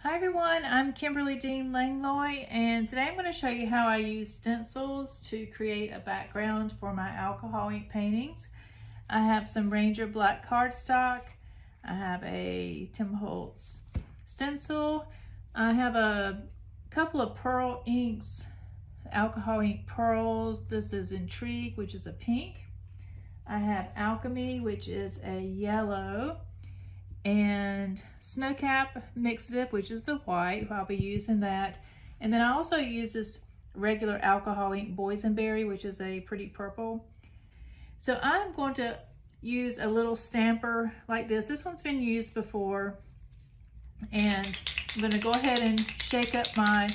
Hi everyone, I'm Kimberly Langlois, and today I'm going to show you how I use stencils to create a background for my alcohol ink paintings. I have some Ranger black cardstock, I have a Tim Holtz stencil, I have a couple of pearl inks, alcohol ink pearls. This is Intrigue, which is a pink. I have Alchemy, which is a yellow, and Snowcap Mixed Dip, which is the white. I'll be using that. And then I also use this regular alcohol ink Boysenberry, which is a pretty purple. So I'm going to use a little stamper like this. This one's been used before. And I'm going to go ahead and shake up my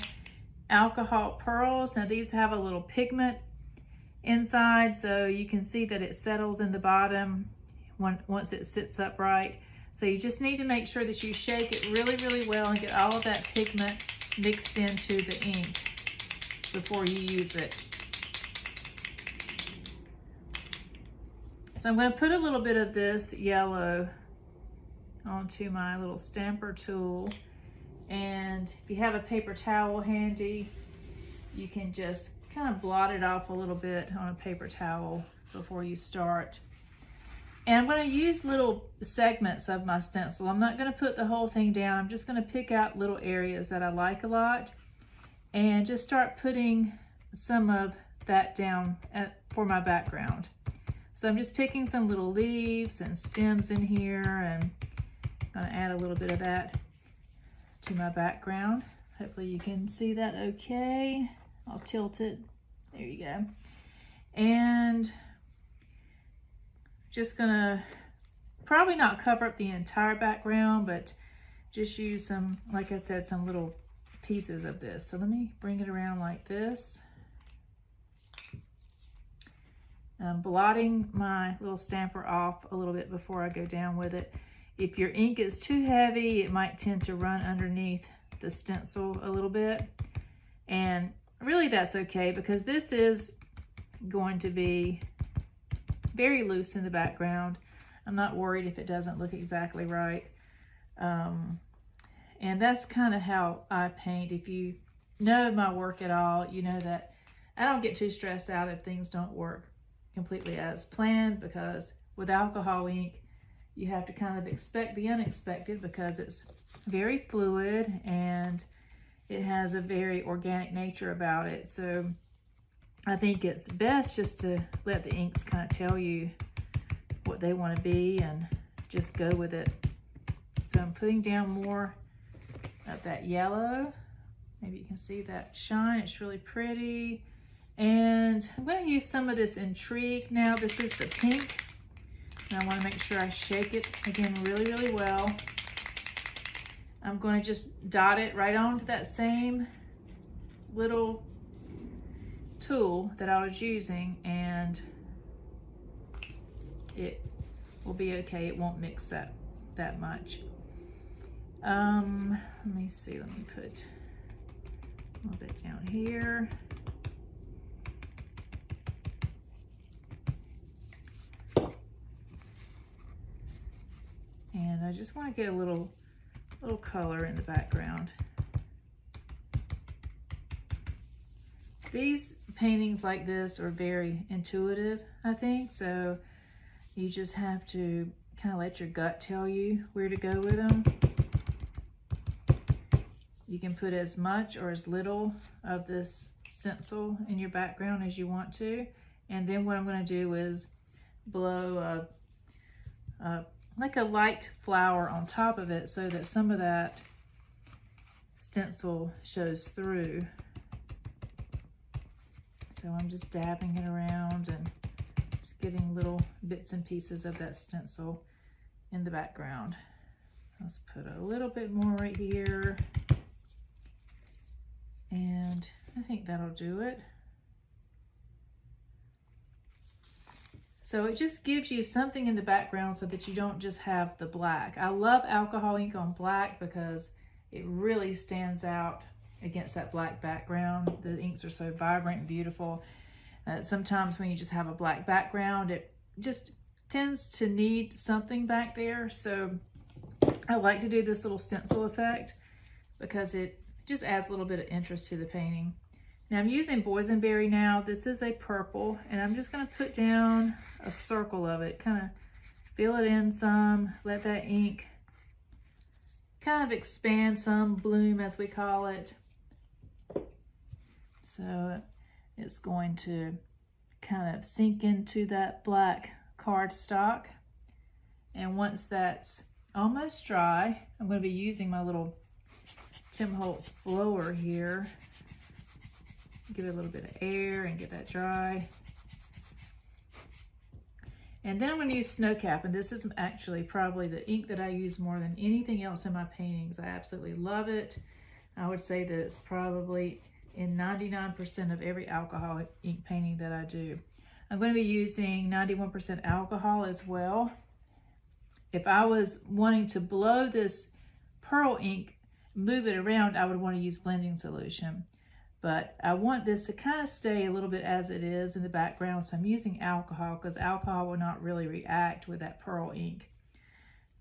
alcohol pearls. Now these have a little pigment inside, so you can see that it settles in the bottom once it sits upright. So you just need to make sure that you shake it really well and get all of that pigment mixed into the ink before you use it. So I'm going to put a little bit of this yellow onto my little stamper tool, and if you have a paper towel handy, you can just kind of blot it off a little bit on a paper towel before you start. And I'm going to use little segments of my stencil. I'm not going to put the whole thing down. I'm just going to pick out little areas that I like a lot and just start putting some of that down for my background. So I'm just picking some little leaves and stems in here, and I'm going to add a little bit of that to my background. Hopefully you can see that okay. I'll tilt it. There you go. And just gonna probably not cover up the entire background, but just use some, like I said, some little pieces of this. So let me bring it around like this. I'm blotting my little stamper off a little bit before I go down with it. If your ink is too heavy, it might tend to run underneath the stencil a little bit. And really that's okay, because this is going to be very loose in the background. I'm not worried if it doesn't look exactly right. And that's kind of how I paint. If you know my work at all, you know that I don't get too stressed out if things don't work completely as planned, because with alcohol ink, you have to kind of expect the unexpected, because it's very fluid and it has a very organic nature about it. So I think it's best just to let the inks kind of tell you what they want to be and just go with it. So I'm putting down more of that yellow. Maybe you can see that shine. It's really pretty. And I'm going to use some of this Intrigue now. This is the pink. And I want to make sure I shake it again really well. I'm going to just dot it right onto that same little tool that I was using, and it will be okay. It won't mix that much. Let me see, let me put a little bit down here. And I just want to get a little color in the background. These paintings like this are very intuitive, I think, so you just have to kind of let your gut tell you where to go with them. You can put as much or as little of this stencil in your background as you want to, and then what I'm going to do is blow like a light flower on top of it, so that some of that stencil shows through. So I'm just dabbing it around and just getting little bits and pieces of that stencil in the background. Let's put a little bit more right here. And I think that'll do it. So it just gives you something in the background so that you don't just have the black. I love alcohol ink on black because it really stands out against that black background. The inks are so vibrant and beautiful. Sometimes when you just have a black background, it just tends to need something back there. So I like to do this little stencil effect because it just adds a little bit of interest to the painting. Now I'm using boysenberry now. This is a purple, and I'm just going to put down a circle of it, kind of fill it in some, let that ink kind of expand some, bloom as we call it. So it's going to kind of sink into that black cardstock. And once that's almost dry, I'm going to be using my little Tim Holtz blower here. Give it a little bit of air and get that dry. And then I'm going to use snow cap, and this is actually probably the ink that I use more than anything else in my paintings. I absolutely love it. I would say that it's probably in 99% of every alcohol ink painting that I do. I'm going to be using 91% alcohol as well. If I was wanting to blow this pearl ink, move it around, I would want to use blending solution. But I want this to kind of stay a little bit as it is in the background, so I'm using alcohol because alcohol will not really react with that pearl ink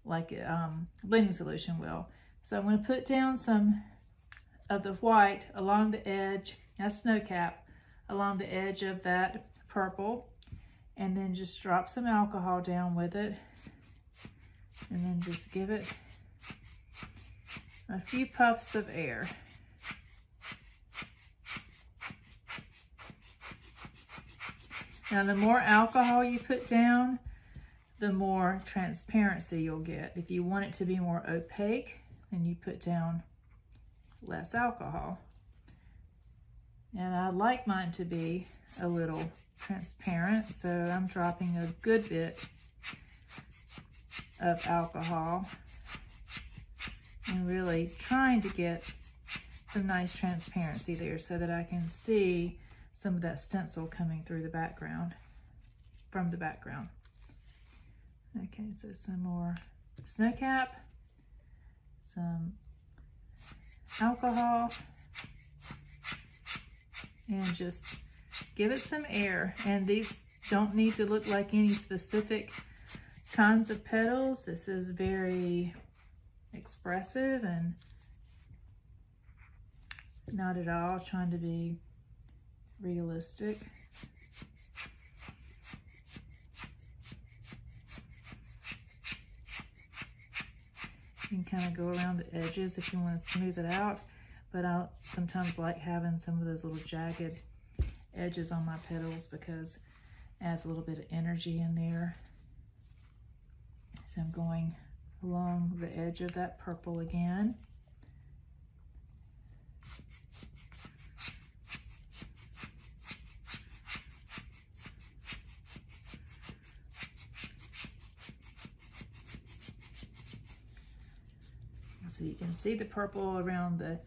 like blending solution will. So I'm going to put down some of the white along the edge, that's snow cap, along the edge of that purple, and then just drop some alcohol down with it, and then just give it a few puffs of air. Now, the more alcohol you put down, the more transparency you'll get. If you want it to be more opaque, then you put down less alcohol. And I like mine to be a little transparent, so I'm dropping a good bit of alcohol and really trying to get some nice transparency there so that I can see some of that stencil coming through the background, from the background. Okay, so some more snow cap, some alcohol, and just give it some air. And these don't need to look like any specific kinds of petals. This is very expressive and not at all trying to be realistic. You can kind of go around the edges if you want to smooth it out, but I sometimes like having some of those little jagged edges on my petals because it adds a little bit of energy in there. So I'm going along the edge of that purple again. So you can see the purple around the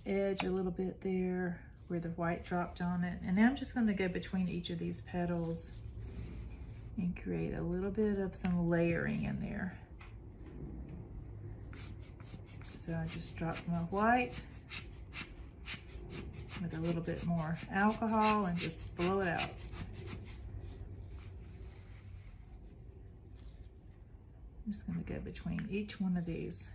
edge a little bit there where the white dropped on it. And now I'm just going to go between each of these petals and create a little bit of some layering in there. So I just dropped my white with a little bit more alcohol and just blow it out. I'm just going to go between each one of these.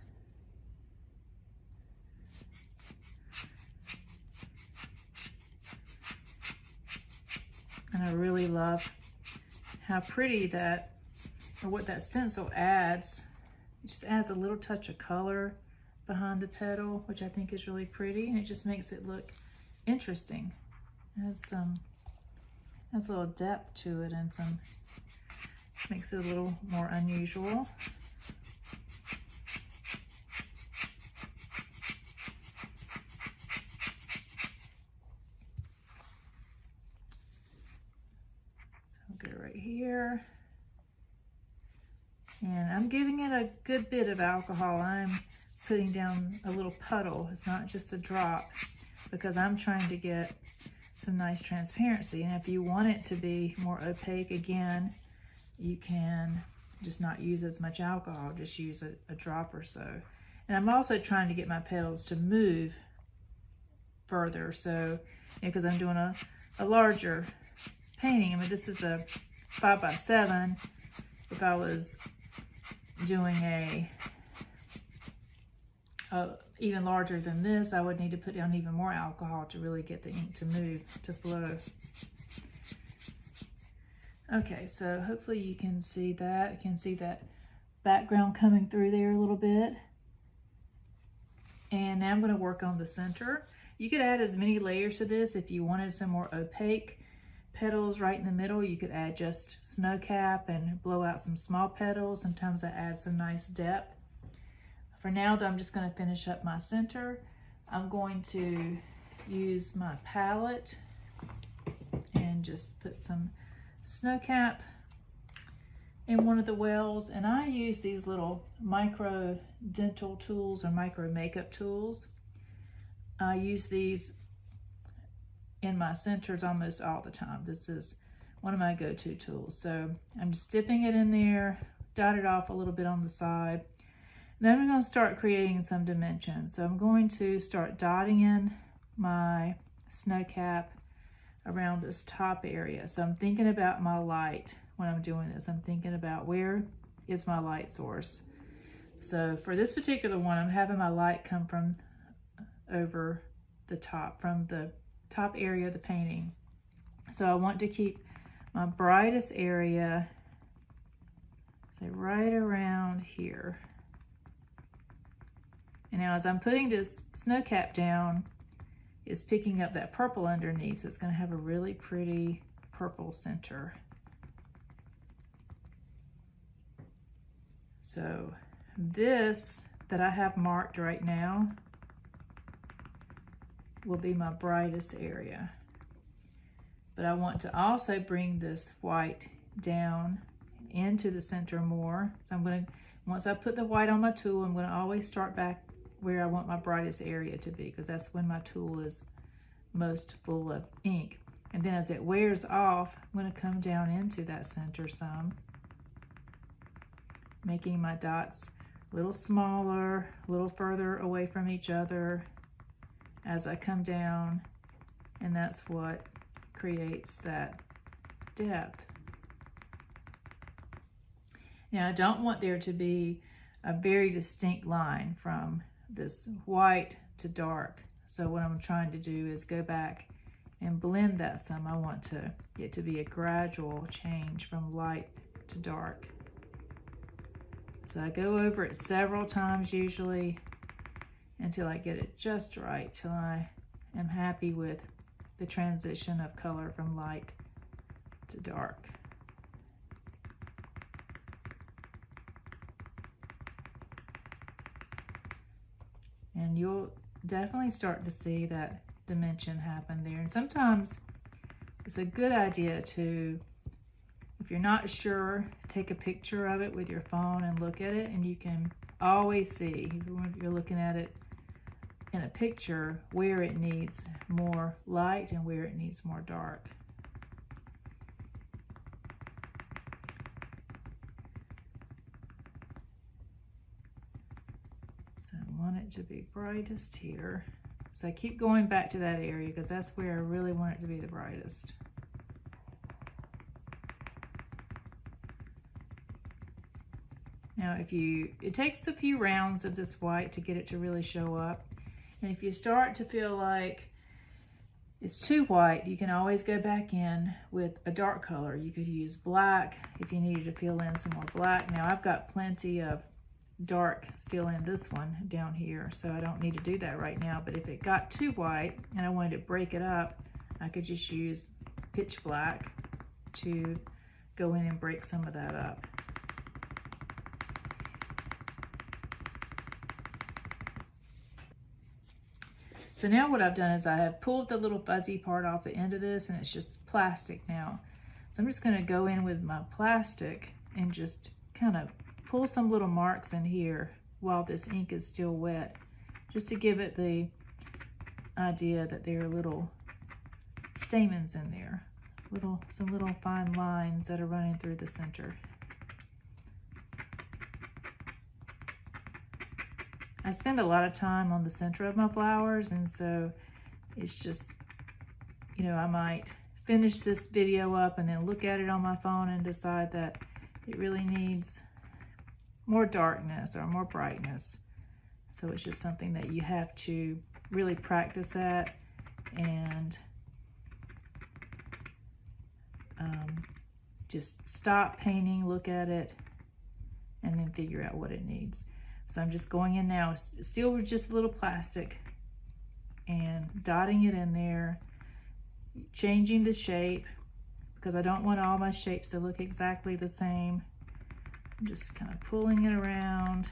And I really love how pretty that, or what that stencil adds. It just adds a little touch of color behind the petal, which I think is really pretty, and it just makes it look interesting. It adds a little depth to it and makes it a little more unusual. Here, and I'm giving it a good bit of alcohol. I'm putting down a little puddle. It's not just a drop because I'm trying to get some nice transparency. And if you want it to be more opaque, again, you can just not use as much alcohol, just use a drop or so. And I'm also trying to get my petals to move further, so because I'm doing a larger painting. I mean, this is a 5x7. If I was doing even larger than this, I would need to put down even more alcohol to really get the ink to move, to flow. Okay, so hopefully you can see that. You can see that background coming through there a little bit. And now I'm going to work on the center. You could add as many layers to this. If you wanted some more opaque petals right in the middle, you could add just snow cap and blow out some small petals. Sometimes I add some nice depth. For now though, I'm just going to finish up my center. I'm going to use my palette and just put some snow cap in one of the wells, and I use these little micro dental tools or micro makeup tools. I use these in my centers almost all the time. This is one of my go-to tools. So I'm just dipping it in there, dot it off a little bit on the side. Then I'm going to start creating some dimension. So I'm going to start dotting in my snow cap around this top area. So I'm thinking about my light when I'm doing this. I'm thinking about where is my light source. So for this particular one, I'm having my light come from over the top, from the top area of the painting. So I want to keep my brightest area, say right around here. And now as I'm putting this snow cap down, it's picking up that purple underneath, so it's going to have a really pretty purple center. So this that I have marked right now will be my brightest area. But I want to also bring this white down into the center more. So I'm going to, once I put the white on my tool, I'm going to always start back where I want my brightest area to be, because that's when my tool is most full of ink. And then as it wears off, I'm going to come down into that center some, making my dots a little smaller, a little further away from each other as I come down, and that's what creates that depth. Now I don't want there to be a very distinct line from this white to dark. So what I'm trying to do is go back and blend that some. I want it to be a gradual change from light to dark. So I go over it several times usually until I get it just right, till I am happy with the transition of color from light to dark. And you'll definitely start to see that dimension happen there. And sometimes it's a good idea to, if you're not sure, take a picture of it with your phone and look at it, and you can always see, if you're looking at it in a picture, where it needs more light and where it needs more dark. So I want it to be brightest here. So I keep going back to that area because that's where I really want it to be the brightest. Now it takes a few rounds of this white to get it to really show up. And if you start to feel like it's too white, you can always go back in with a dark color. You could use black if you needed to fill in some more black. Now I've got plenty of dark still in this one down here, so I don't need to do that right now. But if it got too white and I wanted to break it up, I could just use pitch black to go in and break some of that up. So now what I've done is I have pulled the little fuzzy part off the end of this, and it's just plastic now. So I'm just going to go in with my plastic and just kind of pull some little marks in here while this ink is still wet, just to give it the idea that there are little stamens in there, some little fine lines that are running through the center. I spend a lot of time on the center of my flowers, and so it's just, you know, I might finish this video up and then look at it on my phone and decide that it really needs more darkness or more brightness. So it's just something that you have to really practice at and just stop painting, look at it, and then figure out what it needs. So I'm just going in now, still with just a little plastic, and dotting it in there, changing the shape because I don't want all my shapes to look exactly the same. I'm just kind of pulling it around.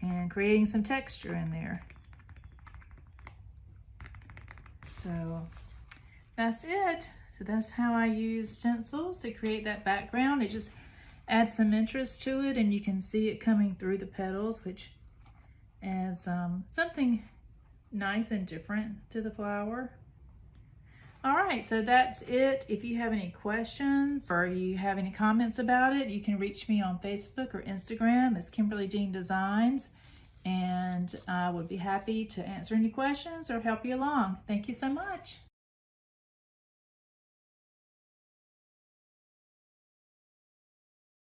And creating some texture in there. So that's it. So that's how I use stencils to create that background. It just adds some interest to it, and you can see it coming through the petals, which adds something nice and different to the flower. All right, so that's it. If you have any questions or you have any comments about it, you can reach me on Facebook or Instagram as Kimberly Dean Designs, and I would be happy to answer any questions or help you along. Thank you so much.